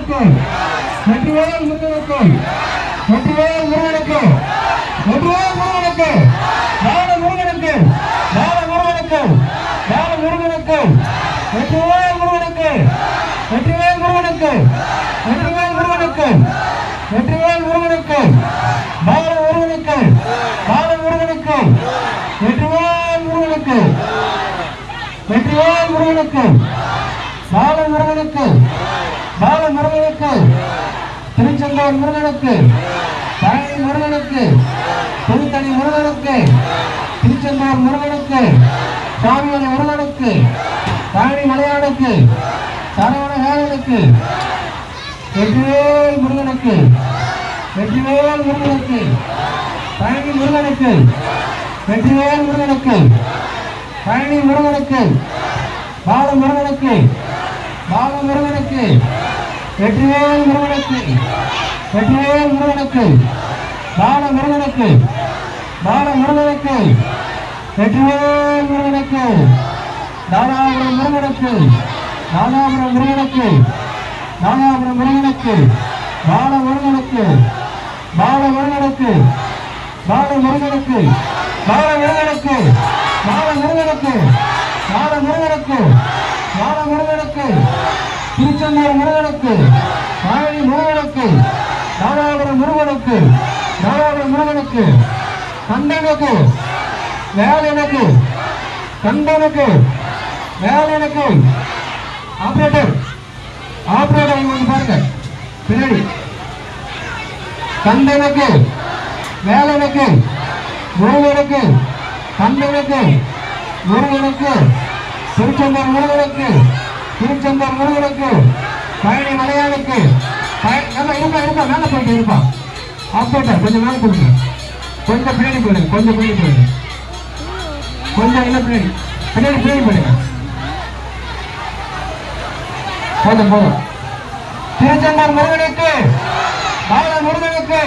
முருகனுக்கு வெற்றிவேல் முருகனுக்கு வெற்றிவேல் முருகனுக்கு வெற்றிவேல் முருகனுக்கு பால முருகனுக்கு பால முருகனுக்கு பால முருகனுக்கு வெற்றிவேல் முருகனுக்கு வெற்றிவேல் முருகனுக்கு வெற்றிவேல் முருகனுக்கு வெற்றிவேல் முருகனுக்கு பால முருகனுக்கு பால முருகனுக்கு வெற்றிவேல் முருகனுக்கு வெற்றிவேல் முருகனுக்கு பால முருகனுக்கு பால முருகனுக்கு திருச்செந்தூர் முருகனுக்கு பழனி முருகனுக்கு திருத்தணி முருகனுக்கு திருச்செந்தூர் முருகனுக்கு சாமிமலை முருகனுக்கு பழனி மலையானுக்கு சரவண வேலனுக்கு வெற்றிவேல் முருகனுக்கு வெற்றிவேல் முருகனுக்கு பழனி முருகனுக்கு வெற்றிவேல் முருகனுக்கு பழனி முருகனுக்கு பால முருகனுக்கு பால முருகனுக்கு வெற்றிவேல் முருகனுக்கு வெற்றிவேல் முருகனுக்கு பால முருகனுக்கு பால முருகனுக்கு வெற்றிவேல் முருகனுக்கு தாராபுரம் முருகனுக்கு தாராபுரம் முருகனுக்கு தாராபுரம் முருகனுக்கு பால முருகனுக்கு பால முருகனுக்கு பால முருகனுக்கு பால முருகனுக்கு பால முருகனுக்கு பால முருகனுக்கு பால முருகனுக்கு திருச்செந்தூர் முருகனுக்கு பழனி முருகனுக்கு தாராபுரம் முருகனுக்கு தாராபுரம் முருகனுக்கு கண்டனுக்கு வேலனுக்கு கண்டனுக்கு வேலனுக்கு ஆபரேட்டர் ஆபரேட்டர் இங்க பாருங்க பின்னாடி கண்டனுக்கு வேலனுக்கு முருகனுக்கு கண்டனுக்கு முருகனுக்கு திருச்செந்தூர் முருகனுக்கு திருச்செந்தூர் முருகனுக்கு பழனி மலையானுக்கு இருப்பா மேல போயிட்டு இருப்பா ஆப்ரேட்டர் கொஞ்சம் மேல போடுங்க கொஞ்சம் பின்னாடி போயிடுங்க கொஞ்சம் பின்னாடி போயிடுங்க கொஞ்சம் என்ன பின்னாடி பின்னாடி பின்னாடி போயிடுங்க போதும் போதும் திருச்செந்தூர் முருகனுக்கு பால முருகனுக்கு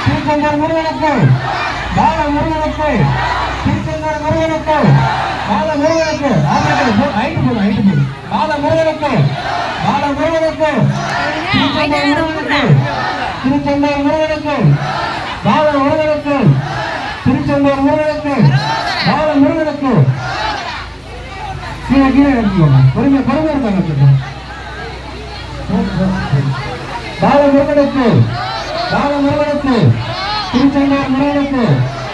திருச்செந்தூர் முருகனுக்கு பால முருகனுக்கு திருச்செந்தூர் முருகனுக்கு பால முருகனுக்கு ஹைட்டு போதும் ஹைட்டு போதும் பால முருகனுக்கு பால முருகனுக்கு திருச்செந்தூர் முருகனுக்கு திருச்செந்தூர் முருகனுக்கு பால முருகனுக்கு திருச்செந்தூர் முருகனுக்கு பால முருகனுக்கு கீழே கீழே எடுத்துக்கோங்க பொறுமை பொறுமை இருக்காங்க பால முருகனுக்கு பால முருகனுக்கு திருச்செந்தூர் முருகனுக்கு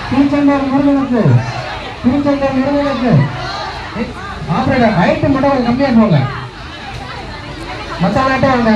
திருச்செந்தூர் முருகனுக்கு திருச்செந்தூர் முருகனுக்கு ஆப்ரேட்டர் ஹைட்டு மட்டும் கம்மியாக போங்க மற்ற நாட்டே வாங்க